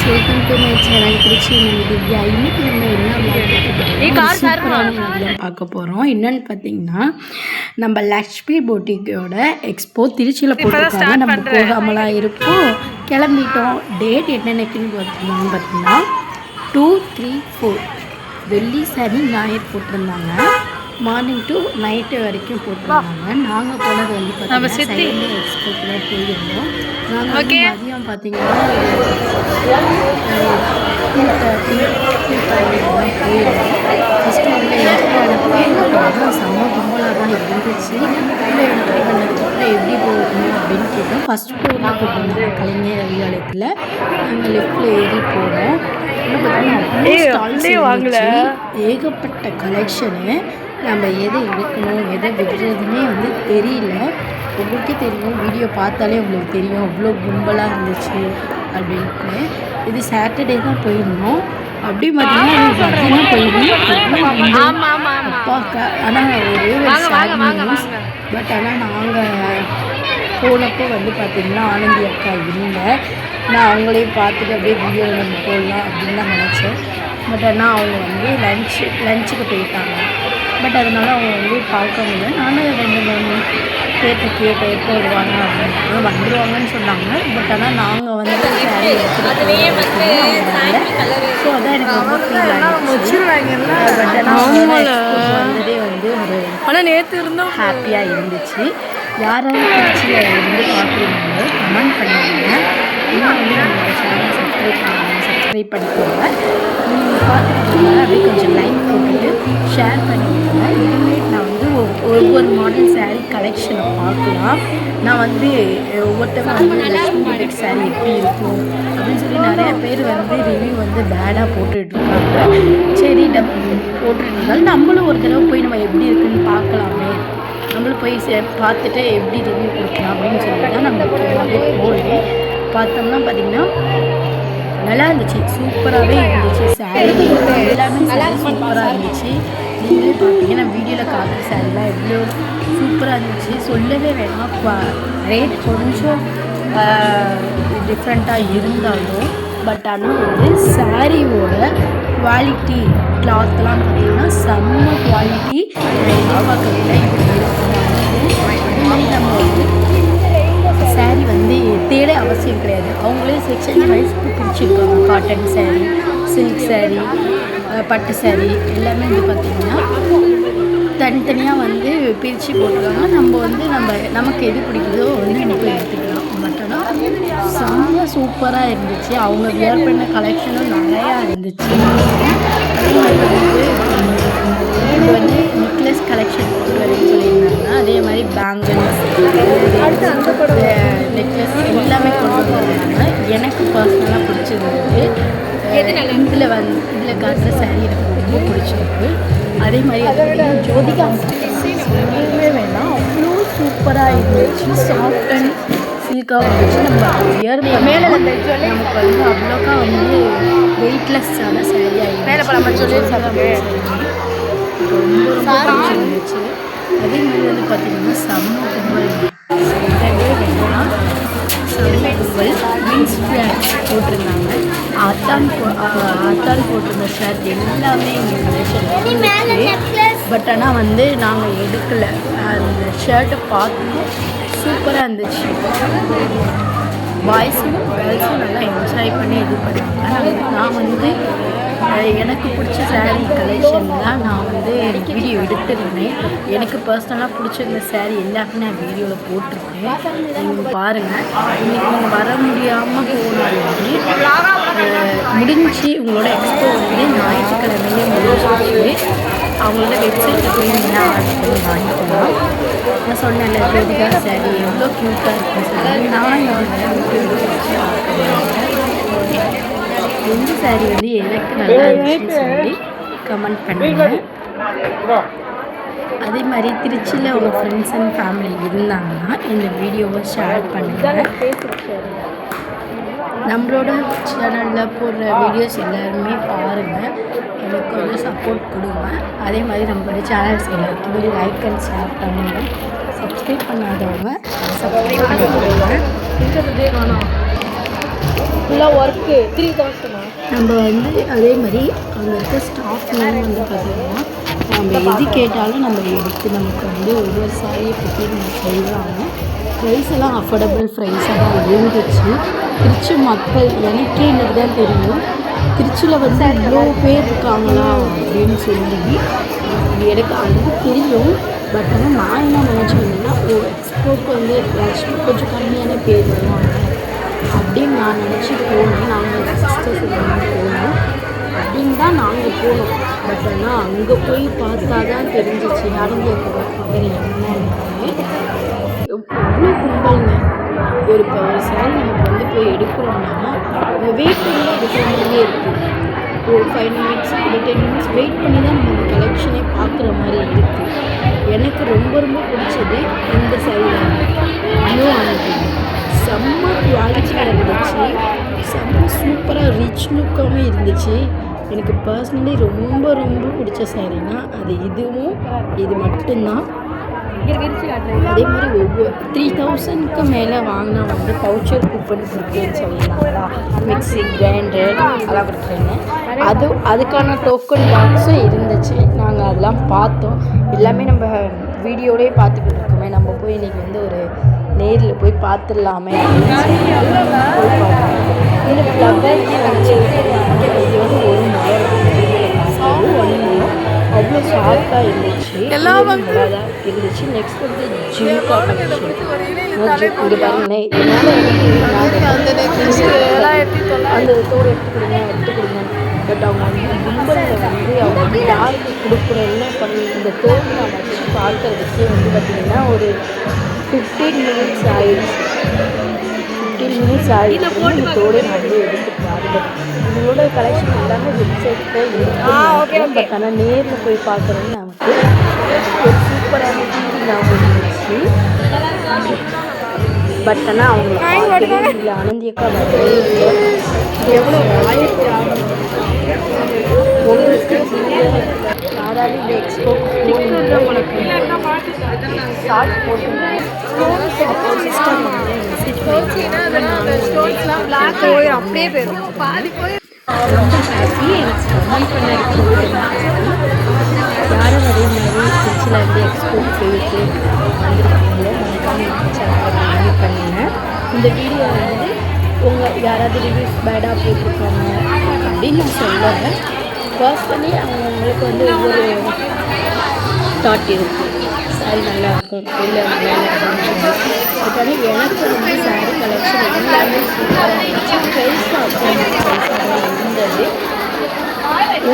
Welcome to my channel Trichy Divya. இன்னைக்கு நம்ம என்ன சூப்பரான பார்க்க போகிறோம். என்னன்னு பார்த்தீங்கன்னா, நம்ம லக்ஷ்மி போட்டிக்கோட எக்ஸ்போ திருச்சியில் போட்டிருக்காங்க. நம்ம போகாமலாம் இருப்போம், கிளம்பிட்டோம். டேட் என்னென்னக்குன்னு பார்த்தீங்கன்னா 2, 3, 4 வெள்ளி சனி ஞாயிறு போட்டிருந்தாங்க. மார்னிங் டு நைட்டு வரைக்கும் போட்டிருந்தாங்க. நாங்கள் போனது வந்து பார்த்தீங்கன்னா எக்ஸ்போக்கில் போயிருந்தோம். நாங்கள் வந்து மதியம் பார்த்தீங்கன்னா 2:30 போயிருந்தோம். ஃபஸ்ட்டு வந்து என்ட்ரி செம்ம கும்பலாக தான் இருந்துச்சு. இல்லை என்ட்ரி பண்ணதுக்கப்புறம் எப்படி போகணும் அப்படின்னு கேட்டோம். ஃபஸ்ட் ஃப்ளோரில் போட்டிருந்தாங்க கலைஞர் அறிவாலயத்தில். நாங்கள் லெஃப்டில் ஏறி போனோம். ஏகப்பட்ட கலெக்ஷனு. நம்ம எதை எடுக்கணும் எதை விடுறதுன்னே வந்து தெரியல. உங்களுக்கே தெரியும், வீடியோ பார்த்தாலே உங்களுக்கு தெரியும் அவ்வளோ கும்பலாக இருந்துச்சு அப்படின்ட்டு. இது சாட்டர்டே தான் போயிருந்தோம். அப்படி பார்த்தீங்கன்னா போயிருந்தோம் அப்பாக்கா. ஆனால் ஒரே ஒரு சேட் நியூஸ். பட் ஆனால் நாங்கள் போனப்போ வந்து பார்த்திங்கன்னா ஆனந்தி அக்கா இல்லை. நான் அவங்களையும் பார்த்துட்டு அப்படியே வீடியோவில் நம்ம போடலாம் அப்படின்னு தான் நினச்சேன். பட் ஆனால் அவங்க வந்து லஞ்சுக்கு போயிட்டாங்க. பட் அதனால அவங்க வந்து பார்க்க முடியல. நானும் 2-3 கேட்டேன் எப்போ வருவாங்க அப்படின்னு. வந்துடுவாங்கன்னு சொன்னாங்க. பட் ஆனால் நாங்கள் வந்து சாரி ஸோ அதான் எனக்கு ரொம்ப ஃபீல் ஆகிடுச்சு. பட் ஆனால் வந்ததே வந்து ஒரு ஆனால் நேற்று இருந்தோம் ஹாப்பியாக இருந்துச்சு. யாராவது திருச்சியில் இருந்து பார்க்குறீங்களோ கமெண்ட் பண்ணுவாங்க. இன்னும் வந்து நம்மளோட சேனலை சப்ஸ்கிரைப் பண்ணிக்கோங்க. நீங்கள் பார்த்துக்கிட்டீங்கன்னா அப்படியே கொஞ்சம் லைக் போட்டுட்டு ஷேர் பண்ணிக்கோங்க. இனிமேல் நான் வந்து ஒவ்வொரு மாடல் சாரீ கலெக்ஷனை பார்க்கலாம். நான் வந்து ஒவ்வொருத்தவங்க வந்து லக்ஷ்மி சாரீ எப்படி இருக்கும் அப்படின்னு சொல்லி நிறையா பேர் வந்து ரிவ்யூ வந்து பேடாக போட்டுட்ருக்காங்க. சரி போட்டுருந்தாலும் நம்மளும் ஒரு தடவை போய் நம்ம எப்படி இருக்குன்னு பார்க்கலாமே, நம்மளும் போய் பார்த்துட்டு எப்படி ரிவ்யூ கொடுக்கலாம் அப்படின்னு சொல்லி தான் நம்ம போடுவோம். பார்த்தோம்னா பார்த்திங்கன்னா நல்லா இருந்துச்சு, சூப்பராகவே இருந்துச்சு. சாரீ எல்லாமே சூப்பராக இருந்துச்சு. நீங்களே பார்த்தீங்கன்னா வீடியோவில் காட்டுற சாரீலாம் எவ்வளோ சூப்பராக இருந்துச்சு. சொல்லவே வேணாம். ரேட் கொஞ்சம் டிஃப்ரெண்ட்டாக இருந்தாலும் பட் ஆனால் வந்து சாரியோட குவாலிட்டி கிளாத்லாம் பார்த்திங்கன்னா செம்ம குவாலிட்டி. எதிர்பார்க்கல இப்படி இருக்கும். நம்ம வந்து சாரீ வந்து தேட அவசியம் கிடையாது. அவங்களே செக்ஷன் வைஸ்க்கு பிரிச்சுருக்காங்க. காட்டன் சாரீ, சில்க் சாரீ, பட்டு சாரீ எல்லாமே வந்து பார்த்திங்கன்னா தனித்தனியாக வந்து பிரித்து போட்டுருக்காங்க. நம்ம வந்து நமக்கு எது பிடிக்குதோ வந்து நம்ம போய் எடுத்துக்கலாம். பட் ஆனால் செம்ம சூப்பராக இருந்துச்சு. அவங்க வியர் பண்ண கலெக்ஷனும் நிறையா இருந்துச்சு. இது வந்து நெக்லஸ் கலெக்ஷன் கொண்டு வரேன்னு சொல்லியிருந்தாங்க. அதே மாதிரி பேங்கிள்ஸ், நெக்லஸ் எல்லாமே கொண்டு வந்தாங்க. எனக்கு பர்சனலாக பிடிச்சிருந்தது. இதில் காட்டுற சாரீ எனக்கு ரொம்ப பிடிச்சிருக்கு. அதே மாதிரி ஜோதிகா சொல்லவே வேணாம், அவ்வளோ சூப்பராக இருந்துச்சு. சாஃப்ட் அண்ட் சில்காக இருந்துச்சு. நம்ம வியர் மேலே நமக்கு வந்து அவ்வளோக்கா வந்து வெயிட்லெஸ்ஸான சாரியாக இருந்துச்சு. ரொம்ப பிடிச்சிருந்துச்சு. அதே மாதிரி வந்து பார்த்திங்கன்னா செம்ம கும்பல். செம்ம கும்பல். மீன்ஸ் போட்டிருந்தாங்க. அத்தான் போட்டிருந்த ஷர்ட் எல்லாமே எங்கள் கலெக்ஷன். பட் ஆனால் வந்து நாங்கள் எடுக்கலை. அந்த ஷர்ட்டை பார்த்து சூப்பராக இருந்துச்சு. பாய்ஸும் கேர்ள்ஸும் நல்லா என்ஜாய் பண்ணி இது பண்ணாங்க. நான் வந்து எனக்கு பிடிச்ச சாரீ கலெக்ஷன் தான் நான் வந்து வீடியோ எடுத்துருந்தேன். எனக்கு பர்சனலாக பிடிச்சிருந்த சாரீ எல்லாமே நான் வீடியோவில் போட்டிருக்கேன். நீங்கள் பாருங்கள். இன்றைக்கி நீங்கள் வர முடியாமல் போனாலுமே முடிஞ்சு உங்களோட எக்ஸ்போ வந்து ஞாயிற்றுக்கிழமையே முடிஞ்சிச்சு. அவங்களோட வெப்சைட்டில் போய் நீங்கள் ஆர்டர் பண்ணி வாங்கிக்கலாம். நான் சொன்னேன்ல ஜோதிகா சாரீ எவ்வளோ க்யூட்டாக இருக்குன்னு சொல்லி நான் எந்த சாரீ வந்து எனக்கு நல்லா இருந்துச்சுன்னு சொல்லி கமெண்ட் பண்ணுங்கள். அதே மாதிரி திருச்சியில் உங்கள் ஃப்ரெண்ட்ஸ் அண்ட் ஃபேமிலி இருந்தாங்கன்னா இந்த வீடியோவை ஷேர் பண்ணுங்கள். நம்மளோட சேனலில் போடுற வீடியோஸ் எல்லாருமே பாருங்கள். எனக்கு கொஞ்சம் சப்போர்ட் கொடுங்க. அதே மாதிரி நம்மளோட சேனல்ஸ் எல்லாருக்குமே லைக் அண்ட் ஷேர் பண்ணுங்கள். சப்ஸ்கிரைப் பண்ணாதவங்க சப்ஸ்கிரைப் பண்ணிக்கோங்க. ஃபுல்லாக ஒர்க்கு 3000 நம்ம வந்து அதே மாதிரி அங்கே இருக்க ஸ்டாஃப்லாம் வந்து பார்த்திங்கன்னா நம்ம எது கேட்டாலும் நம்ம எடுத்து நமக்கு வந்து ஒவ்வொரு சாரியை பற்றி நம்ம சொல்கிறாங்க. ப்ரைஸ் எல்லாம் அஃபோர்டபுள் ப்ரைஸாக தான் இருந்துச்சு. திருச்சி மக்கள் எனக்கே இன்னைக்கு தான் தெரியும் திருச்சியில் வந்து இவ்வளோ பேர் இருக்காங்களா அப்படின்னு சொல்லி. எனக்கு அது தெரியும். பட் ஆனால் நான் என்ன நினச்சேன்னா எக்ஸ்போர்ட் வந்து கொஞ்சம் கம்மியான பேர் வருவாங்க அப்படின்னு நான் நினச்சி போனேன். நாங்கள் சிஸ்டர்ஸ் போனோம் அப்படின்னு தான் நாங்கள் போனோம். பட் ஆனால் அங்கே போய் பார்த்தா தான் தெரிஞ்சிச்சு நடந்திருக்கிற பகுதி என்னன்னு. எவ்வளோ கும்பலுங்க. ஒரு சாரி நமக்கு வந்து போய் எடுக்கிறோம்னா வெயிட் பண்ணி தான் எடுக்கிற மாதிரியே இருக்குது. ஒரு 5 minutes இல்லை 10 minutes வெயிட் பண்ணி தான் நம்ம அந்த கலெக்ஷனே பார்க்குற மாதிரி இருக்குது. எனக்கு ரொம்ப ரொம்ப பிடிச்சது இந்த சாரி தான். இன்னும் அனுப்பி செம்ம குவாலிட்டியாக இருந்துச்சு. செம்ம சூப்பராக ரிச் லுக்காகவே இருந்துச்சு. எனக்கு பர்சனலி ரொம்ப ரொம்ப பிடிச்ச சாரீனா அது இதுவும் இது மட்டும்தான். அதே மாதிரி ஒவ்வொரு 3000க்கு மேலே வாங்கினா வந்து பவுச்சர் கூப்பன் கொடுக்குன்னு சொல்லியிருந்தாங்களா, மிக்ஸி கிரைண்டர் அதெல்லாம் கொடுக்குறேன்னு. அதுக்கான டோக்கன் பாக்ஸும் இருந்துச்சு. நாங்கள் அதெல்லாம் பார்த்தோம். எல்லாமே நம்ம வீடியோலேயே பார்த்துக்கிட்டு இருக்கோமே, நம்ம போய் இன்றைக்கி வந்து ஒரு நேரில் போய் பார்த்துடலாமே போய் பார்த்தோம். இந்த ஃப்ளவர் இது வந்து ஒரு அவ்வளோ ஷார்ப்பாக இருந்துச்சு. எல்லாம் தான் இருந்துச்சு. நெக்ஸ்ட் வந்து ஜிம்கா கலெக்ஷன். இங்கே பாருங்களேன், அந்த தோடு எடுத்து கொடுங்க. பட் அவங்க வந்து கும்பலில் வந்து அவங்க யாருக்கு கொடுக்குற என்ன பண்ணி இந்த தோடு நான் வச்சு பார்க்கறதுக்கே வந்து பார்த்திங்கன்னா ஒரு 15 minutes ஆயிடுச்சு. 15 minutes ஆகிடுச்சு. இந்த தோடு நான் வந்து எடுத்து பாருங்கள். உங்களோட கலெக்ஷன் எல்லாமே வெப்சைட்டில் இருக்குது. பட் ஆனால் நேரில் போய் பார்க்குறது நமக்கு ஒரு சூப்பரான ஃபீலிங் இருந்துச்சு. பட் ஆனால் அவங்களுக்கு இல்லை ஆனந்தியக்கா வரவே இல்லை. எவ்வளோ 1600 உங்களுக்கு யாராவது இந்த எக்ஸ்போ ஷார்ட் போட்டு அப்படியே போயிடும் பாதி போய் ரொம்ப ஹாப்பி. எனக்கு கமெண்ட் பண்ண யாரும் அதே மாதிரி திருச்சியில் வந்து எக்ஸ்போர்ட் போயிட்டு வந்திருக்காங்களோ கமெண்ட் பண்ணுங்கள். இந்த வீடியோ வந்து உங்கள் யாராவது ரிவ்யூஸ் பேடாக போட்டிருக்காங்க அப்படின்னு நான் சொல்லுவேன். பர்சனலி அவங்களுக்கு வந்து ஒவ்வொரு தாட் இருக்குது. சாரி நல்லாயிருக்கும் இல்லை நல்லா இருக்குன்னு. பட் ஆனால் எனக்கு வந்து சாரி கலெக்ஷன் எல்லாமே சூப்பராக இருந்துச்சு. ப்ரைஸும் ப்ரைஸாக இருந்தது.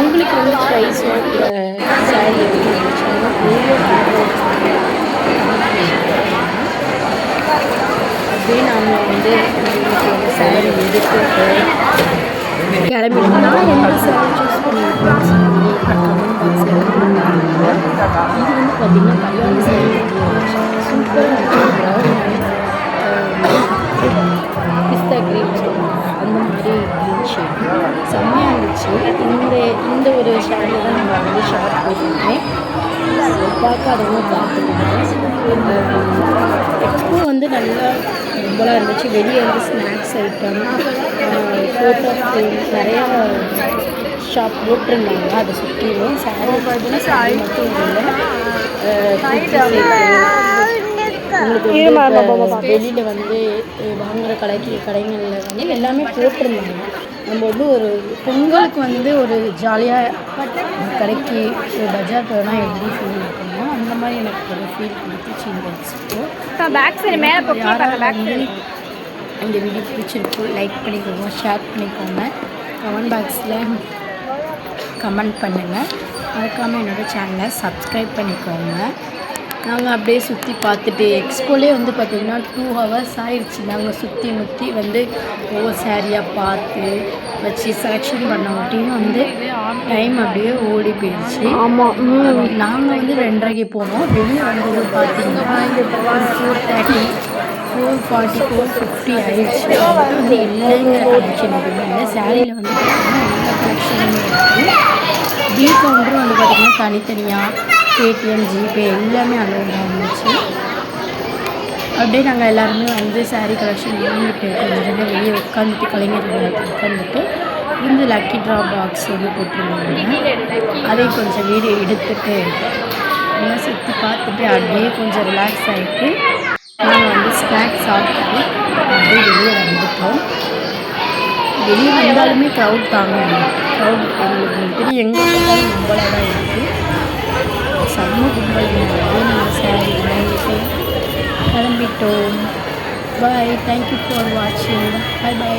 உங்களுக்கு வந்து ப்ரைஸும் சாரி எப்படி இருந்துச்சுன்னா அப்படியே நாங்கள் வந்து சாரி எடுத்துட்டு கிளம்பிட்டு நான் எந்த சாரி சூஸ் பண்ணியிருக்கேன் சொல்லி கமெண்ட் பாக்ஸில் இது வந்து பார்த்திங்கன்னா கல்யாண சாரி சூப்பராக பிஸ்தா க்ரீன் அந்த மாதிரி இருந்துச்சு. செம்மையாக இருந்துச்சு. இந்த ஒரு ஷேரில் தான் நம்ம வந்து ஷார்ட் போட்டிருக்கேன். பார்க்காதவங்க பார்த்துக்கோங்க. எக்ஸ்போ வந்து நல்லா ரொம்பலாம் இருந்துச்சு. வெளியே வந்து ஸ்நாக்ஸ் ஐட்டம், ஃபோட்டோ ஃப்ரேம் நிறையா ஷாப் போட்டிருந்தாங்க. அதை சுற்றிலும் சாரி சாரி மட்டும் இல்லை, உங்களுக்கு வெளியில் வந்து வாங்குகிற கடைகளில் வந்து எல்லாமே போட்டிருந்தாங்க. நம்ம வந்து ஒரு பொங்கலுக்கு வந்து ஒரு ஜாலியாக கடைக்கு ஒரு பஜார் போனால் எப்படி ஃபீல் இருக்கணுமோ அந்த மாதிரி எனக்கு ஒரு ஃபீல் கொடுத்துச்சு இந்த எக்ஸ்போ. யாராவது இந்த வீடியோ பிடிச்சிருக்கு லைக் பண்ணிக்கோங்க, ஷேர் பண்ணிக்கோங்க, கமெண்ட் பாக்ஸில் கமெண்ட் பண்ணுங்கள். மறக்காமல் என்னோடய சேனலை சப்ஸ்கிரைப் பண்ணிக்கோங்க. நாங்கள் அப்படியே சுற்றி பார்த்துட்டு எக்ஸ்போலே வந்து பார்த்திங்கன்னா 2 hours ஆயிடுச்சு. நாங்கள் சுற்றி முற்றி வந்து ஒவ்வொரு சாரியாக பார்த்து வச்சு செலெக்ஷன் பண்ண மாட்டியும் வந்து டைம் அப்படியே ஓடி போயிடுச்சு. ஆமாம், நாங்கள் வந்து 2:30க்கு போனோம். வெளியே வந்தது பார்த்திங்கன்னா 4:30 4:40 4:50 ஆயிடுச்சு. வந்து இல்லைங்கிற கலெக்ஷன் எதுவுமே இல்லை. சாரியில் வந்து பார்த்திங்கன்னா எல்லா கலெக்ஷனுமே இருக்குது. பில் கவுண்டரும் வந்து பார்த்திங்கன்னா தனித்தனியாக பேடிஎம் ஜிபே எல்லாமே அலோவாக இருந்துச்சு. அப்படியே நாங்கள் எல்லாருமே வந்து சாரீ கலெக்ஷன் வாங்கிட்டு கொஞ்சம் நேரம் வெளியே உட்காந்துட்டு கலைஞர்கள் உட்காந்துட்டு இந்த லக்கி ட்ரா பாக்ஸ் வந்து போட்டிருந்தாங்க. அதை கொஞ்சம் வீடியோ எடுத்துட்டு எல்லாம் சுற்றி பார்த்துட்டு அப்படியே கொஞ்சம் ரிலாக்ஸ் ஆகிட்டு நாங்கள் வந்து ஸ்நாக்ஸ் சாப்பிட்டு அப்படியே வெளியே வந்துட்டோம். வெளியே வந்தாலுமே க்ரௌட் தாங்க க்ரௌட் எங்களுக்கு தெரியும் எங்கே பார்த்தாலும் கும்பலாக தான் இருக்குது. செம்ம கும்பல் அப்படியே நாங்கள் சாரி வாங்கிட்டு கிளம்பிட்டோம். பாய், தேங்க்யூ ஃபார் வாட்சிங். பாய் பாய்.